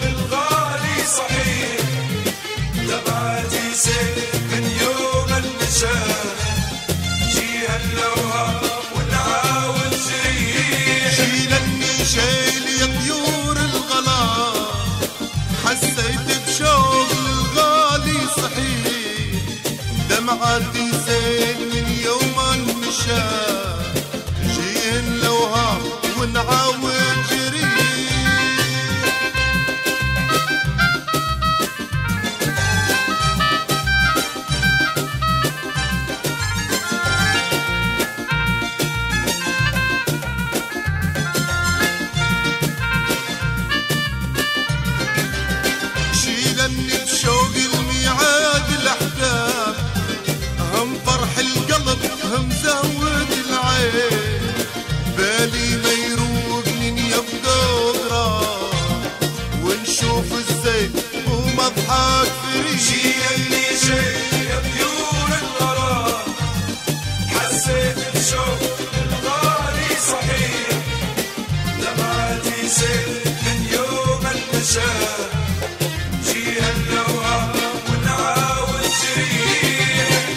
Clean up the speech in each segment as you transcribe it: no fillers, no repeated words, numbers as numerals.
الغالي صحيح، دمعتي سيل من يوم المشاة، جيها اللوهة ونعاود جريح. شيلني شيل يا طيور الغلا، حسيت بشوق الغالي صحيح، دمعتي سيل من يوم المشاة، جيها اللوهة ونعاود جريح. شيلني بشوق الميعاد الأحباب، هم فرح القلب هم زهوة العين، بالي ما يروق لين يبقى غراب، ونشوف الزين ومضحك فريد. شيلني شيل يا طيور الغرام، حسيت بشوق الغالي صحيح، دمعتي سيل من يوم المشاة، جيها اللوهة ونعاود جريح.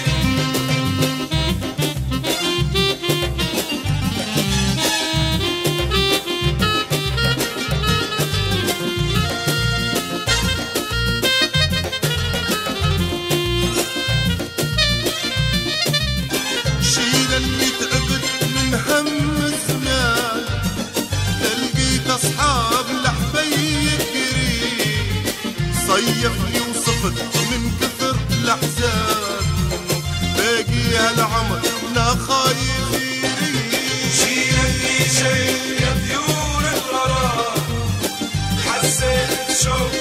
شيلني تعبت من هم الزمان، لقيت أصحاب لحبيب قريب، صيفني وصفت من كثر الأحزان، باقي هالعمر لا خايف يريد. شيلني شيل يا طيور الغرام، حسيت بشوق